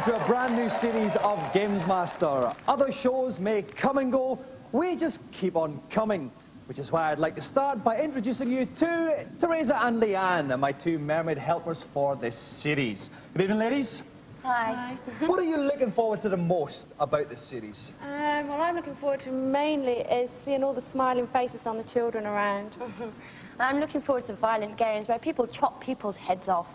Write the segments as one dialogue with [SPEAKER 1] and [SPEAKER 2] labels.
[SPEAKER 1] to a brand new series of Gamesmaster. Other shows may come and go, we just keep on coming. Which is why I'd like to start by introducing you to Teresa and Leanne, my two mermaid helpers for this series. Good evening, ladies.
[SPEAKER 2] Hi.
[SPEAKER 1] What are you looking forward to the most about this series?
[SPEAKER 2] What I'm looking forward to mainly is seeing all the smiling faces on the children around. I'm looking forward to the violent games where people chop people's heads off.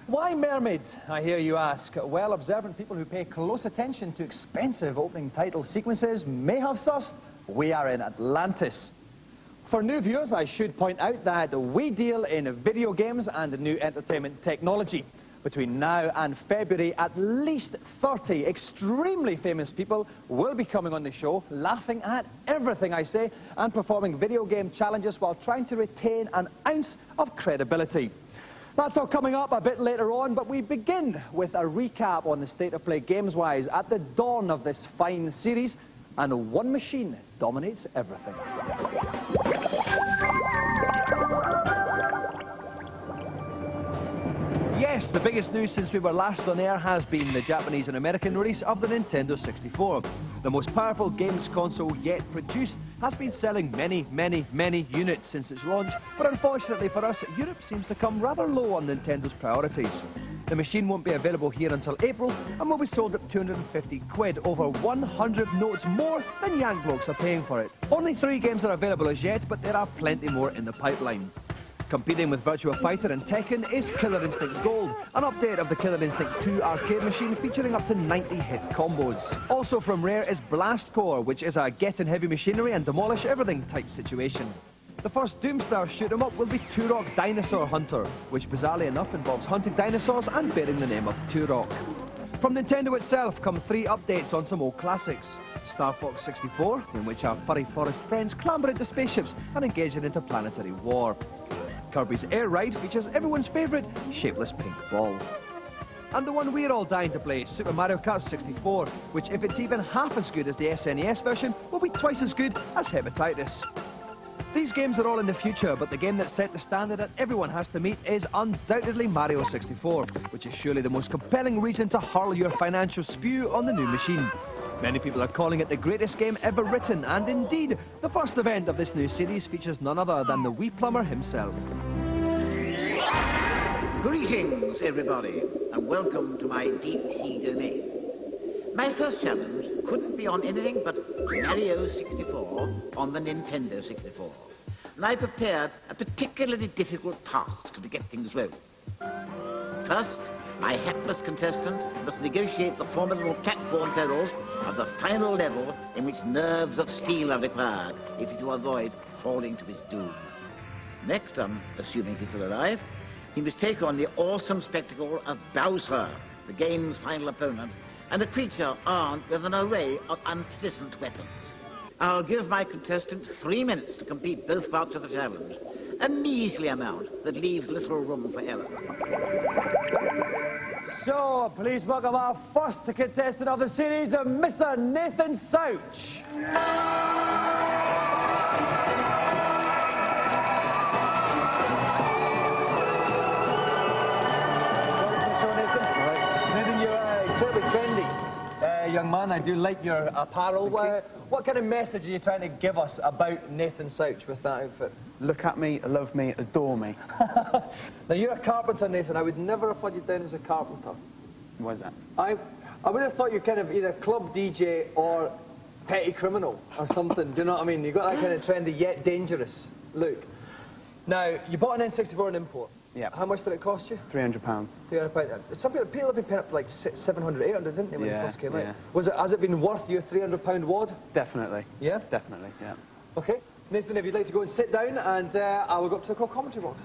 [SPEAKER 1] Why mermaids, I hear you ask? Well, observant people who pay close attention to expensive opening title sequences may have sussed we are in Atlantis. For new viewers, I should point out that we deal in video games and new entertainment technology. Between now and February, at least 30 extremely famous people will be coming on the show, laughing at everything I say, and performing video game challenges while trying to retain an ounce of credibility. That's all coming up a bit later on, but we begin with a recap on the state of play games-wise at the dawn of this fine series, and one machine dominates everything. Yes, the biggest news since we were last on air has been the Japanese and American release of the Nintendo 64. The most powerful games console yet produced has been selling many units since its launch, but unfortunately for us, Europe seems to come rather low on Nintendo's priorities. The machine won't be available here until April and will be sold at 250 quid, over 100 notes more than Yank blokes are paying for it. Only 3 games are available as yet, but there are plenty more in the pipeline. Competing with Virtua Fighter and Tekken is Killer Instinct Gold, an update of the Killer Instinct 2 arcade machine featuring up to 90 hit combos. Also from Rare is Blast Core, which is a get in heavy machinery and demolish everything type situation. The first Doomstar shoot-'em-up will be Turok Dinosaur Hunter, which bizarrely enough involves hunting dinosaurs and bearing the name of Turok. From Nintendo itself come 3 updates on some old classics. Star Fox 64, in which our furry forest friends clamber into spaceships and engage in interplanetary war. Kirby's Air Ride features everyone's favourite shapeless pink ball. And the one we're all dying to play, Super Mario Kart 64, which if it's even half as good as the SNES version, will be twice as good as Hepatitis. These games are all in the future, but the game that set the standard that everyone has to meet is undoubtedly Mario 64, which is surely the most compelling reason to hurl your financial spew on the new machine. Many people are calling it the greatest game ever written, and indeed, the first event of this new series features none other than the wee plumber himself.
[SPEAKER 3] Greetings, everybody, and welcome to my deep-sea domain. My first challenge couldn't be on anything but Mario 64 on the Nintendo 64. And I prepared a particularly difficult task to get things rolling. First, my hapless contestant must negotiate the formidable platform perils of the final level in which nerves of steel are required if he to avoid falling to his doom. Next, assuming he's still alive, he must take on the awesome spectacle of Bowser, the game's final opponent, and a creature armed with an array of unpleasant weapons. I'll give my contestant 3 minutes to complete both parts of the challenge, a measly amount that leaves little room for error.
[SPEAKER 1] So, please welcome our first contestant of the series, Mr. Nathan Souch. Young man, I do like your apparel. What kind of message are you trying to give us about Nathan Souch with that outfit?
[SPEAKER 4] Look at me, love me, adore me.
[SPEAKER 1] Now, you're a carpenter, Nathan. I would never have put you down as a carpenter.
[SPEAKER 4] Why is that?
[SPEAKER 1] I would have thought you kind of either club DJ or petty criminal or something. Do you know what I mean? You've got that kind of trendy yet dangerous look. Now, you bought an N64 in import.
[SPEAKER 4] Yeah.
[SPEAKER 1] How much did it cost you?
[SPEAKER 4] £300.
[SPEAKER 1] £300. Some people have been paying up for like 700, 800, didn't they, when it first came out? Has it been worth your £300 wad?
[SPEAKER 4] Definitely.
[SPEAKER 1] Yeah?
[SPEAKER 4] Definitely, yeah.
[SPEAKER 1] Okay. Nathan, if you'd like to go and sit down, and I will go up to the commentary box.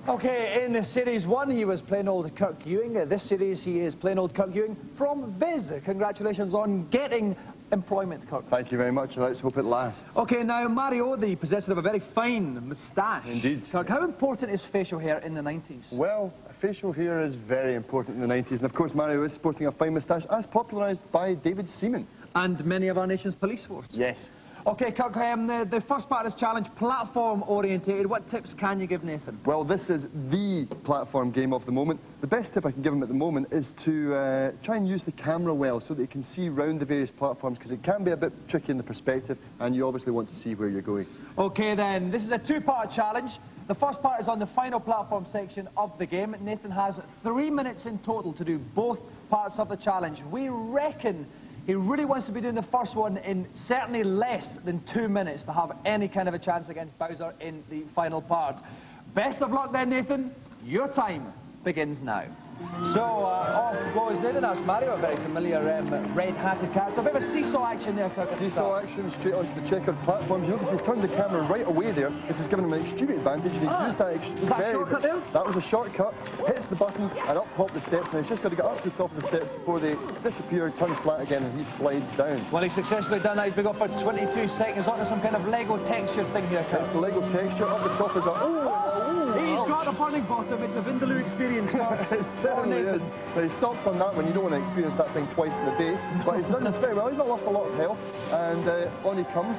[SPEAKER 1] Okay, in Series 1, he was plain old Kirk Ewing. This series, he is plain old Kirk Ewing from Viz. Congratulations on getting employment, Kirk.
[SPEAKER 5] Thank you very much. Let's hope it lasts.
[SPEAKER 1] Okay, now Mario, the possessor of a very fine moustache.
[SPEAKER 5] Indeed.
[SPEAKER 1] Kirk, how important is facial hair in the 90s?
[SPEAKER 5] Well, facial hair is very important in the 90s, and of course Mario is sporting a fine moustache, as popularised by David Seaman.
[SPEAKER 1] And many of our nation's police force.
[SPEAKER 5] Yes.
[SPEAKER 1] OK, Kirk, the first part of this challenge, platform-orientated. What tips can you give Nathan?
[SPEAKER 5] Well, this is the platform game of the moment. The best tip I can give him at the moment is to try and use the camera well so that he can see round the various platforms, because it can be a bit tricky in the perspective, and you obviously want to see where you're going. OK, then. This is a two-part challenge. The first part is on the final platform section of the game. Nathan has 3 minutes in total to do both parts of the challenge. We reckon he really wants to be doing the first one in certainly less than 2 minutes to have any kind of a chance against Bowser in the final part. Best of luck then, Nathan. Your time begins now. So, off goes Nathan. That's Mario, a very familiar red-hatted character. A bit of a seesaw action there, Kirk. Seesaw action straight onto the checkered platforms. You notice he turned the camera right away there, which has given him an extreme advantage, and he's used that
[SPEAKER 1] Was that a shortcut there?
[SPEAKER 5] That was a shortcut. Hits the button and up pop the steps, and he's just got to get up to the top of the steps before they disappear, turn flat again, and he slides down.
[SPEAKER 1] Well, he's successfully done that. He's been off for 22 seconds onto some kind of Lego texture thing here, Kirk.
[SPEAKER 5] It's the Lego texture. Up the top is a...
[SPEAKER 1] He's got a burning bottom. It's a Vindaloo experience, Kirk.
[SPEAKER 5] It certainly is. Now, he stopped on that one. You don't want to experience that thing twice in a day. But he's done this very well. He's not lost a lot of health. And on he comes.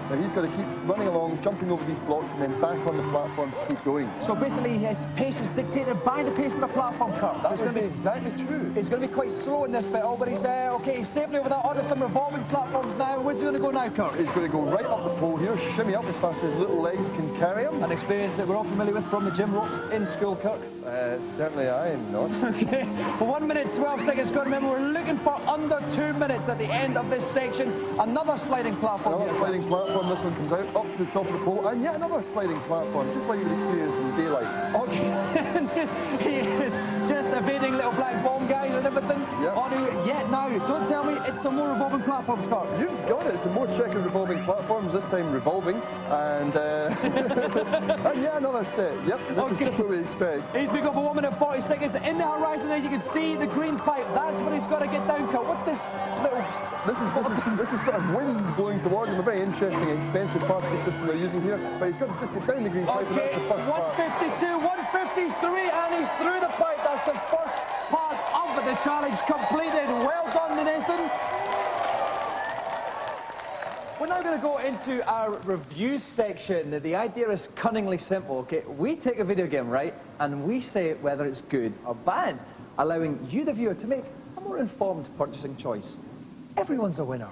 [SPEAKER 5] Now, he's got to keep running along, jumping over these blocks, and then back on the platform to keep going. So
[SPEAKER 1] basically, his pace is dictated by the pace of the platform, Kirk.
[SPEAKER 5] That's going to be exactly true.
[SPEAKER 1] He's going to be quite slow in this bit, but he's, OK, he's safely over that onto some revolving platforms now. Where's he going to go now, Kirk?
[SPEAKER 5] He's going to go right up the pole here, shimmy up as fast as his little legs can carry him.
[SPEAKER 1] An experience that we're all familiar with from the gym ropes in school, Kirk.
[SPEAKER 5] Certainly I am not.
[SPEAKER 1] OK, for 1 minute, 12 seconds gone. Remember, we're looking for under 2 minutes at the end of this section. Another sliding platform.
[SPEAKER 5] Another sliding platform. This one comes out up to the top of the pole, and yet another sliding platform, just like you would experience in daylight.
[SPEAKER 1] OK, he is just evading little black bomb guys and everything.
[SPEAKER 5] Yep.
[SPEAKER 1] On to yet now. Don't tell me it's some more revolving platforms, Kirk.
[SPEAKER 5] You've got it. Some more checkered revolving platforms, this time revolving, and and yet another set. Yep, this is just what we expect.
[SPEAKER 1] He's been going for 1 minute 40 seconds. In the horizon there, you can see the green pipe. That's what he's got to get down, Kirk. What's this little...
[SPEAKER 5] This is sort of wind blowing towards him. A very interesting, expensive particle system they're using here. But he's got to just get down the green pipe, and that's the first part.
[SPEAKER 1] 152, 153, and he's through the pipe. That's the first part of the challenge completed. Well done, Nathan. We're now going to go into our review section. The idea is cunningly simple, okay? We take a video game, right, and we say whether it's good or bad, allowing you, the viewer, to make a more informed purchasing choice. Everyone's a winner.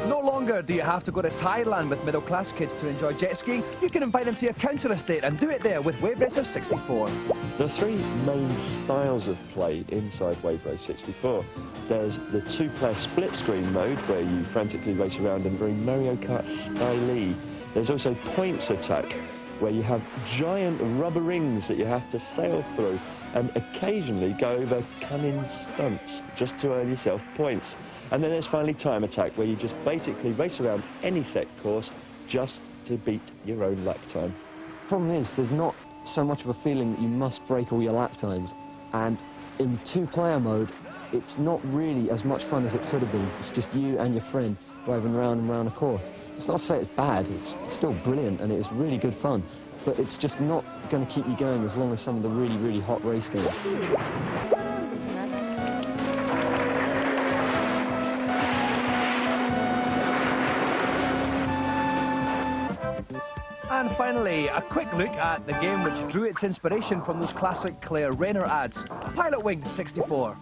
[SPEAKER 1] No longer do you have to go to Thailand with middle-class kids to enjoy jet skiing. You can invite them to your council estate and do it there with Wave Racer 64.
[SPEAKER 6] There are three main styles of play inside Wave Race 64. There's the two-player split-screen mode, where you frantically race around in very Mario Kart style. There's also points attack, where you have giant rubber rings that you have to sail through and occasionally go over cunning stunts just to earn yourself points. And then there's finally time attack, where you just basically race around any set course just to beat your own lap time.
[SPEAKER 7] Problem is, there's not so much of a feeling that you must break all your lap times, and in two-player mode it's not really as much fun as it could have been. It's just you and your friend driving round and round a course. It's not to say it's bad, it's still brilliant and it's really good fun, but it's just not going to keep you going as long as some of the really, really hot race games.
[SPEAKER 1] And finally, a quick look at the game which drew its inspiration from those classic Claire Rayner ads, Pilot Wing 64.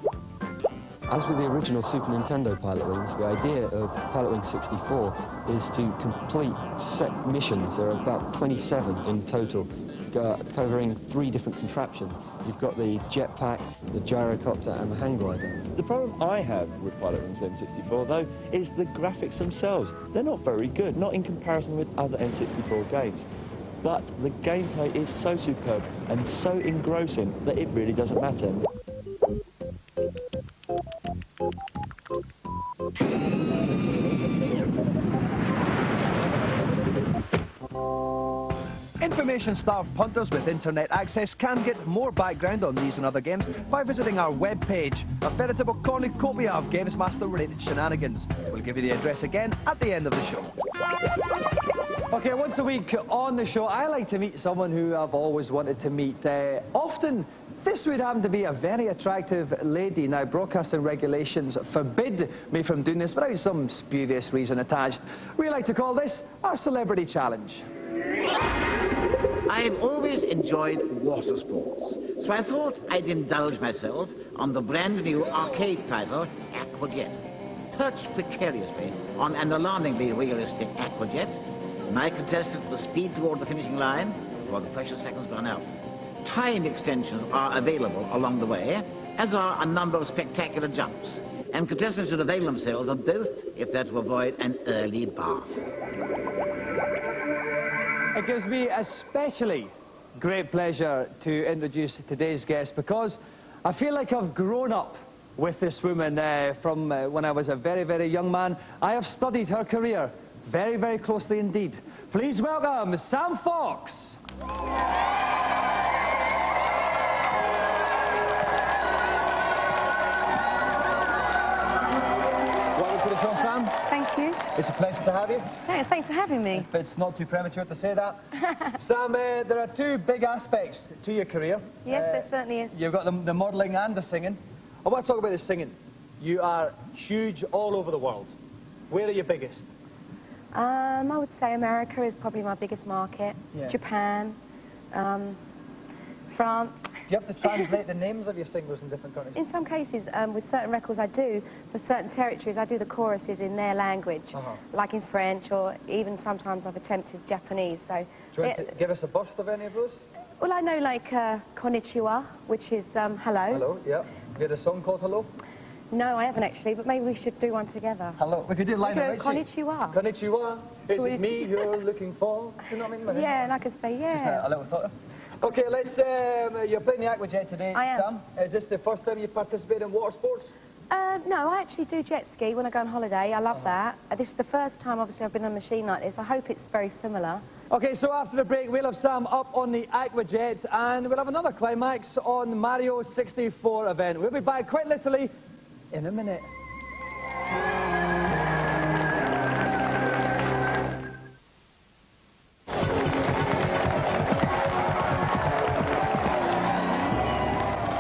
[SPEAKER 7] As with the original Super Nintendo Pilot Wings, the idea of Pilot Wing 64 is to complete set missions. There are about 27 in total, covering 3 different contraptions. You've got the jetpack, the gyrocopter, and the hang glider.
[SPEAKER 6] The problem I have with Pilot Wings N64, though, is the graphics themselves. They're not very good, not in comparison with other N64 games. But the gameplay is so superb and so engrossing that it really doesn't matter.
[SPEAKER 1] Information-starved punters with internet access can get more background on these and other games by visiting our webpage, a veritable cornucopia of Gamesmaster-related shenanigans. We'll give you the address again at the end of the show. OK, once a week on the show, I like to meet someone who I've always wanted to meet. Often
[SPEAKER 8] this would happen to be a very attractive lady. Now, broadcasting regulations forbid me from doing this without some spurious reason attached. We like to call this our celebrity challenge.
[SPEAKER 3] I've always enjoyed water sports, so I thought I'd indulge myself on the brand new arcade title, Aquajet. Perched precariously on an alarmingly realistic Aquajet, my contestant will speed toward the finishing line before the precious seconds run out. Time extensions are available along the way, as are a number of spectacular jumps, and contestants should avail themselves of both if they're to avoid an early bath.
[SPEAKER 8] It gives me especially great pleasure to introduce today's guest because I feel like I've grown up with this woman from when I was a very, very young man. I have studied her career very, very closely indeed. Please welcome Sam Fox. Welcome to the show, Sam.
[SPEAKER 9] Thank you.
[SPEAKER 8] It's a pleasure to have you.
[SPEAKER 9] Thanks for having me.
[SPEAKER 8] If it's not too premature to say that. Sam, there are two big aspects to your career.
[SPEAKER 9] Yes, there certainly is.
[SPEAKER 8] You've got the modelling and the singing. I want to talk about the singing. You are huge all over the world. Where are you biggest?
[SPEAKER 9] I would say America is probably my biggest market.
[SPEAKER 8] Yeah.
[SPEAKER 9] Japan, France.
[SPEAKER 8] Do you have to translate the names of your singles in different countries?
[SPEAKER 9] In some cases, with certain records I do, for certain territories I do the choruses in their language, like in French, or even sometimes I've attempted Japanese. So,
[SPEAKER 8] do you want to give us a burst of any of those?
[SPEAKER 9] Well, I know like konnichiwa, which is hello.
[SPEAKER 8] Hello, yeah. Have you had a song called Hello?
[SPEAKER 9] No, I haven't actually, but maybe we should do one together.
[SPEAKER 8] Hello. We could do line of
[SPEAKER 9] konnichiwa.
[SPEAKER 8] Konnichiwa. Is it me you're looking for? Do you know what I mean?
[SPEAKER 9] Yeah, and I could say yeah.
[SPEAKER 8] Just a little thought. Okay, let's. You're playing the Aquajet today,
[SPEAKER 9] I am.
[SPEAKER 8] Sam. Is this the first time you participated in water sports?
[SPEAKER 9] No, I actually do jet ski when I go on holiday. I love that. This is the first time, obviously, I've been on a machine like this. I hope it's very similar.
[SPEAKER 8] Okay, so after the break, we'll have Sam up on the Aquajet, and we'll have another climax on the Mario 64 event. We'll be back quite literally in a minute.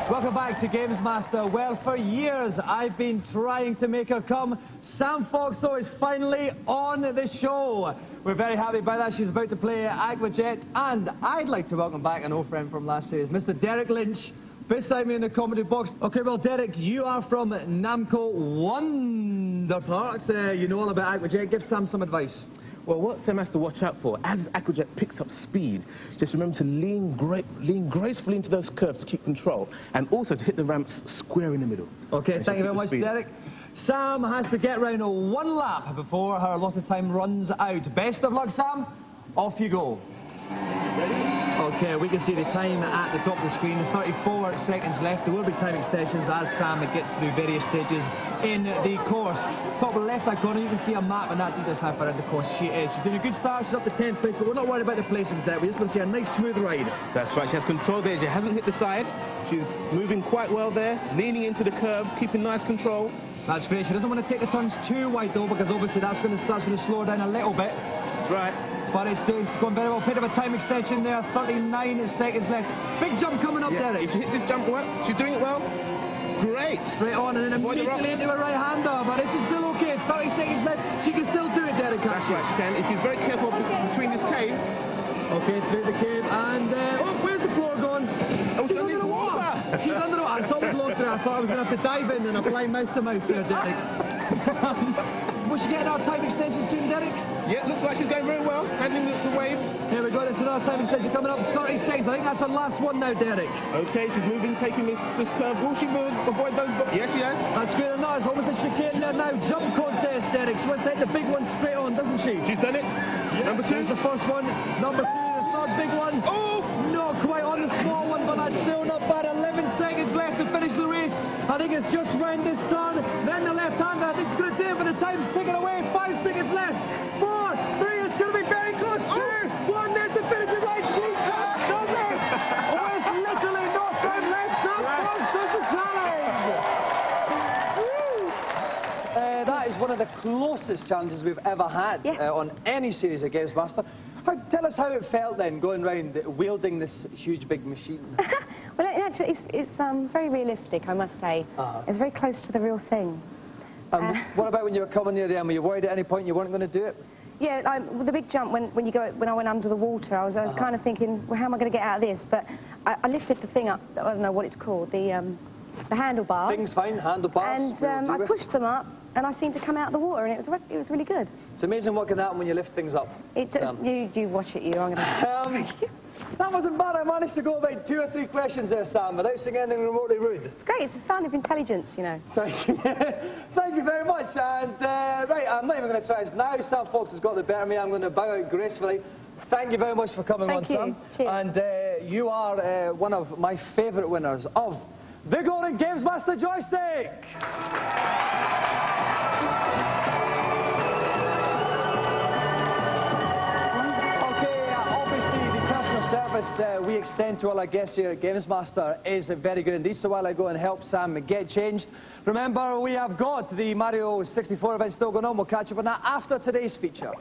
[SPEAKER 8] Welcome back to Gamesmaster. Well, for years I've been trying to make her come. Sam Fox, though, is finally on the show. We're very happy about that. She's about to play Aquajet. And I'd like to welcome back an old friend from last series, Mr. Derek Lynch, beside me in the comedy box. Okay, well, Derek, you are from Namco Wonder Parks. You know all about Aquajet. Give Sam some advice.
[SPEAKER 10] Well, what Sam has to watch out for, as Aquajet picks up speed, just remember to lean gracefully into those curves to keep control, and also to hit the ramps square in the middle.
[SPEAKER 8] Okay, thank you very much, Derek. Sam has to get round one lap before her allotted time runs out. Best of luck, Sam. Off you go. Okay, we can see the time at the top of the screen, 34 seconds left. There will be time extensions as Sam gets through various stages in the course. Top left-hand corner, you can see a map, and that details how far in the course she is. She's doing a good start, she's up to 10th place, but we're not worried about the placings there. We just want to see a nice, smooth ride.
[SPEAKER 10] That's right, she has control there. She hasn't hit the side. She's moving quite well there, leaning into the curves, keeping nice control.
[SPEAKER 8] That's great. She doesn't want to take the turns too wide, though, because obviously that's going to slow her down a little bit.
[SPEAKER 10] That's right.
[SPEAKER 8] But it's going very well. Bit of a time extension there, 39 seconds left. Big jump coming up there.
[SPEAKER 10] If she hits this jump well, she's doing it well. Great.
[SPEAKER 8] Straight on and then immediately into a right-hander. But this is still okay. 30 seconds left. She can still do it, Derek.
[SPEAKER 10] That's right, she can. If she's very careful between this cave.
[SPEAKER 8] Okay, through the cave. And, oh, where's the floor going?
[SPEAKER 10] Oh, she's under the water.
[SPEAKER 8] She's under the water. I thought we'd lost her. I thought I was going to have to dive in and apply mouth-to-mouth there, Derek. Was she getting our time extension soon, Derek?
[SPEAKER 10] Yeah, looks like she's going very well, handling the waves.
[SPEAKER 8] Here we go, there's another time extension coming up, 30 seconds. I think that's her last one now, Derek.
[SPEAKER 10] Okay, she's moving, taking this curve. Will she avoid those? Yes, she has.
[SPEAKER 8] That's good enough. It's almost a chicane there now. Jump contest, Derek. She wants to hit the big one straight on, doesn't she?
[SPEAKER 10] She's done it. Yeah. Number 2.
[SPEAKER 8] Here's the first one. Number 2, the third big one.
[SPEAKER 10] Oh!
[SPEAKER 8] Not quite on the small one, but that's still not bad. 11 seconds left to finish the race. I think it's just round this turn. Then the left-hander. I think it's going to do it, but the time's ticking away. 5 seconds left. 4, 3, it's going to be very close. 2, 1, there's the finishing line. She just does it. With literally no time left, Sam Fox does the challenge. That is one of the closest challenges we've ever had on any series of Gamesmaster. Tell us how it felt then, going around wielding this huge big machine.
[SPEAKER 9] Well, actually, it's very realistic, I must say. It's very close to the real thing.
[SPEAKER 8] What about when you were coming near the end? Were you worried at any point you weren't going to do it?
[SPEAKER 9] Yeah, with the big jump, when I went under the water, I was kind of thinking, well, how am I going to get out of this? But I lifted the thing up, I don't know what it's called, the handlebars.
[SPEAKER 8] Things fine, handlebars.
[SPEAKER 9] And I pushed them up, and I seemed to come out of the water, and it was really good.
[SPEAKER 8] It's amazing what can happen when you lift things up.
[SPEAKER 9] You watch it, I'm going to...
[SPEAKER 8] That wasn't bad. I managed to go about 2 or 3 questions there, Sam, without saying anything remotely rude.
[SPEAKER 9] It's great. It's a sign of intelligence, you know.
[SPEAKER 8] Thank you. Thank you very much. And, right, I'm not even going to try this now. Sam Fox has got the better of me. I'm going to bow out gracefully. Thank you very much for coming on, Sam.
[SPEAKER 9] Cheers.
[SPEAKER 8] And you are one of my favourite winners of the Golden Gamesmaster joystick. Service we extend to all our guests here at Gamesmaster is very good indeed. So while I go and help Sam get changed, remember we have got the Mario 64 event still going on. We'll catch up on that after today's feature.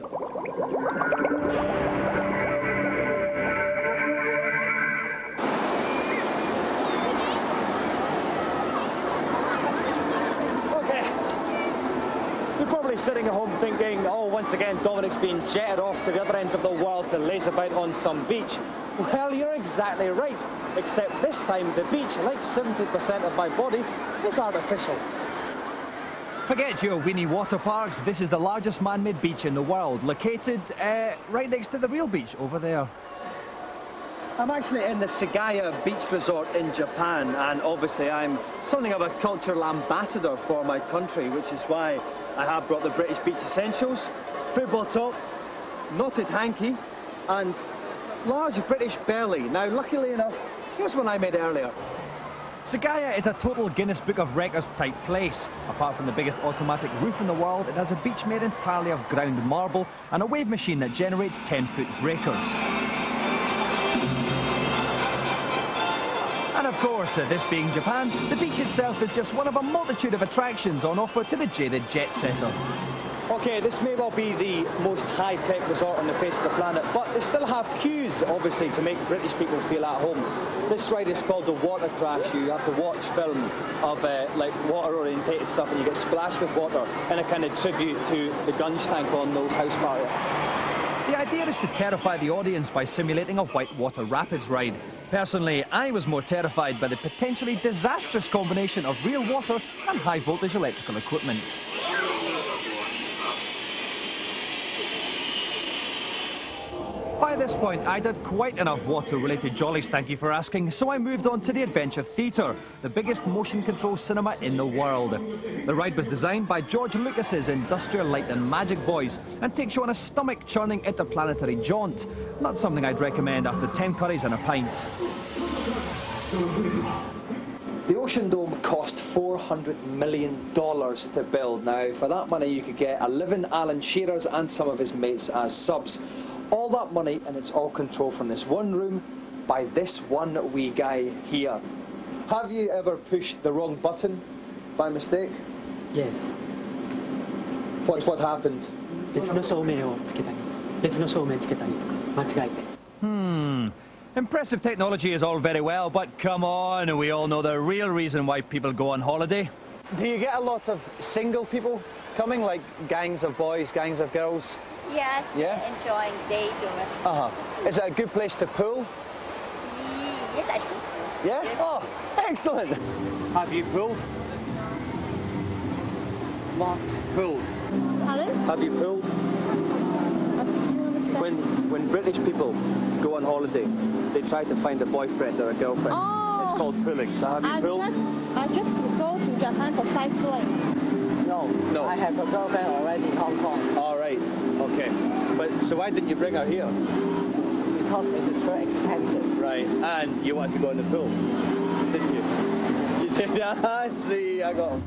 [SPEAKER 8] You're probably sitting at home thinking, oh, once again, Dominic's been jetted off to the other ends of the world to laze about on some beach. Well, you're exactly right, except this time the beach, like 70% of my body, is artificial. Forget your weenie water parks. This is the largest man-made beach in the world, located right next to the real beach over there. I'm actually in the Sagaya Beach Resort in Japan, and obviously I'm something of a cultural ambassador for my country, which is why I have brought the British Beach Essentials, football top, knotted hanky, and large British belly. Now, luckily enough, here's one I made earlier. Sagaya is a total Guinness Book of Records type place. Apart from the biggest automatic roof in the world, it has a beach made entirely of ground marble and a wave machine that generates 10-foot breakers. And of course, this being Japan, the beach itself is just one of a multitude of attractions on offer to the jaded jet setter. Okay, this may well be the most high-tech resort on the face of the planet, but they still have queues, obviously, to make British people feel at home. This ride is called the Water Crash. You have to watch film of like water-orientated stuff, and you get splashed with water in a kind of tribute to the gunge tank on those house party. The idea is to terrify the audience by simulating a whitewater rapids ride. Personally, I was more terrified by the potentially disastrous combination of real water and high-voltage electrical equipment. By this point, I'd had quite enough water-related jollies, thank you for asking, so I moved on to the Adventure Theatre, the biggest motion control cinema in the world. The ride was designed by George Lucas's Industrial Light and Magic boys and takes you on a stomach-churning interplanetary jaunt. Not something I'd recommend after 10 curries and a pint. The Ocean Dome cost $400 million to build. Now, for that money, you could get 11 Alan Shearers and some of his mates as subs. All that money, and it's all controlled from this one room by this one wee guy here. Have you ever pushed the wrong button by mistake?
[SPEAKER 11] Yes.
[SPEAKER 8] What happened? Impressive technology is all very well, but come on, we all know the real reason why people go on holiday. Do you get a lot of single people coming, like gangs of boys, gangs of girls?
[SPEAKER 12] Yes,
[SPEAKER 8] yeah?
[SPEAKER 12] Enjoying day.
[SPEAKER 8] Is it a good place to pool?
[SPEAKER 12] Yes, I think so.
[SPEAKER 8] Yeah?
[SPEAKER 12] Yes.
[SPEAKER 8] Oh, excellent. Have you pooled?
[SPEAKER 11] What?
[SPEAKER 8] Pooled.
[SPEAKER 12] Pardon?
[SPEAKER 8] Have you pooled? When British people go on holiday, they try to find a boyfriend or a girlfriend.
[SPEAKER 12] Oh.
[SPEAKER 8] It's called pooling. So have you pooled?
[SPEAKER 12] I just go to Japan for sightseeing.
[SPEAKER 11] No. I have a girlfriend already in Hong Kong.
[SPEAKER 8] All right. Okay. But so why didn't you bring her here?
[SPEAKER 11] Because it is very expensive.
[SPEAKER 8] Right. And you wanted to go in the pool, didn't you? You did. I see. I got him.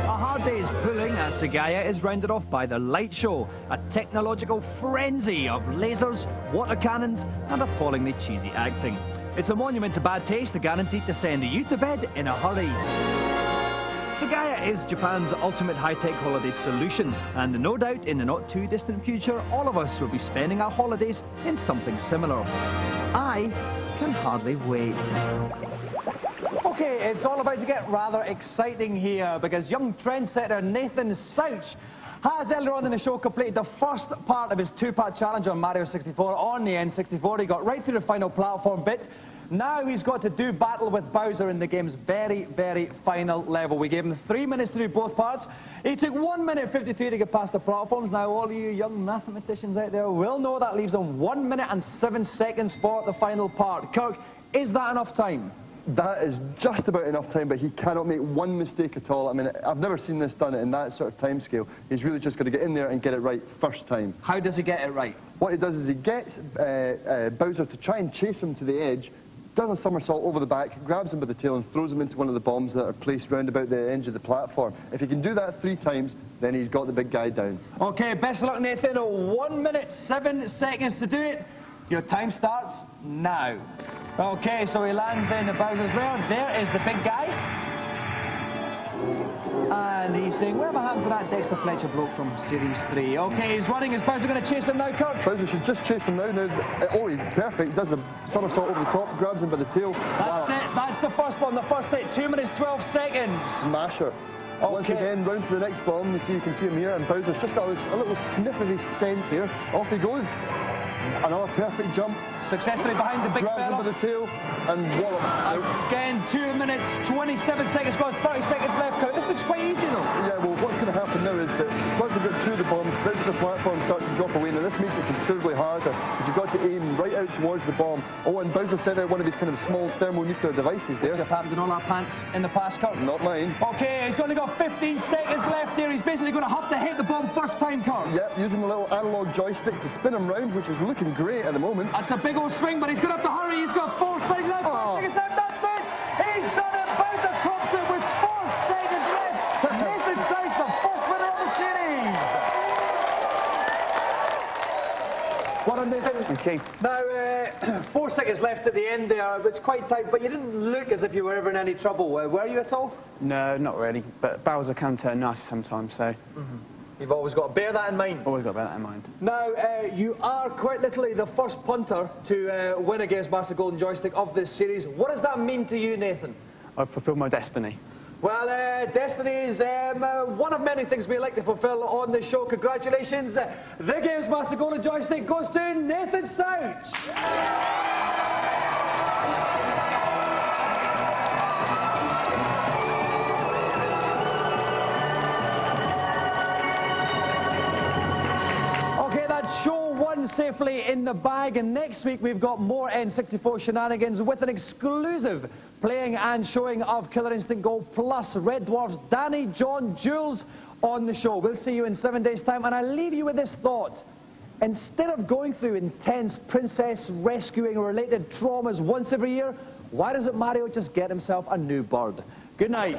[SPEAKER 8] A hard day's pooling at Sagaya is rounded off by the light show, a technological frenzy of lasers, water cannons, and appallingly cheesy acting. It's a monument to bad taste, guaranteed to send you to bed in a hurry.
[SPEAKER 1] Sugaya is Japan's ultimate high-tech holiday solution, and no doubt in the not-too-distant future, all of us will be spending our holidays in something similar. I can hardly wait. Okay, it's all about to get rather exciting here, because young trendsetter Nathan Souch has earlier on in the show completed the first part of his two-part challenge on Mario 64 on the N64. He got right through the final platform bit. Now he's got to do battle with Bowser in the game's very, very final level. We gave him 3 minutes to do both parts. He took 1 minute 53 to get past the platforms. Now all you young mathematicians out there will know that leaves him 1 minute and 7 seconds for the final part. Kirk, is that enough time?
[SPEAKER 5] That is just about enough time, but he cannot make one mistake at all. I mean, I've never seen this done in that sort of time scale. He's really just got to get in there and get it right first time.
[SPEAKER 1] How does he get it right?
[SPEAKER 5] What he does is he gets Bowser to try and chase him to the edge, does a somersault over the back, grabs him by the tail and throws him into one of the bombs that are placed round about the edge of the platform. If he can do that 3 times, then he's got the big guy down. Okay, best of luck, Nathan. 1 minute 7 seconds to do it. Your time starts now. Okay, so he lands in the Bowser's lair. There is the big guy. And he's saying, where have I happened to that Dexter Fletcher bloke from Series 3? Okay, he's running. Is Bowser going to chase him now, Kurt? Bowser should just chase him now. Oh, he's perfect. Does a somersault over the top, grabs him by the tail. That's it. That's the first one, the first hit. 2 minutes, 12 seconds. Smasher. Okay. Once again, round to the next bomb. You can see him here, and Bowser's just got a little sniff of his scent there. Off he goes. Another perfect jump. Successfully behind the big fella. Grabs him by the tail and wallop. Again, 2 minutes, 27 seconds gone, 30 seconds left. This looks quite easy though. Yeah, well, what's going to happen now is that once we get 2 of the bombs, bits of the platform start to drop away. Now this makes it considerably harder because you've got to aim right out towards the bomb. Oh, and Bowser sent out one of his kind of small thermonuclear devices there. Which have happened in all our pants in the past, Kurt. Not mine. Okay, he's only got 15 seconds left here. He's basically going to have to hit the bomb first time, Kurt. Yep, using the little analog joystick to spin him round, which is looking great at the moment. That's a big old swing, but he's going to have to hurry. He's got 4 seconds left. 5 seconds left. That's it. He's done it. Bowser tops it with 4 seconds left. Nathan Souch, the first winner of the series. Well done, Nathan. Okay. Now, 4 seconds left at the end there. It's quite tight, but you didn't look as if you were ever in any trouble. Were you at all?
[SPEAKER 4] No, not really. But Bowser can turn nasty sometimes, so...
[SPEAKER 1] You've always got to bear that in mind.
[SPEAKER 4] Always got to bear that in mind.
[SPEAKER 1] Now, you are quite literally the first punter to win a Gamesmaster Golden Joystick of this series. What does that mean to you, Nathan?
[SPEAKER 4] I've fulfilled my destiny.
[SPEAKER 1] Well, destiny is one of many things we like to fulfill on the show. Congratulations. The Gamesmaster Golden Joystick goes to Nathan Souch. Show 1 safely in the bag, and next week we've got more N64 shenanigans with an exclusive playing and showing of Killer Instinct Gold plus Red Dwarf's Danny, John, Jules on the show. We'll see you in 7 days' time, and I leave you with this thought. Instead of going through intense princess rescuing related traumas once every year, why doesn't Mario just get himself a new bird? Good night.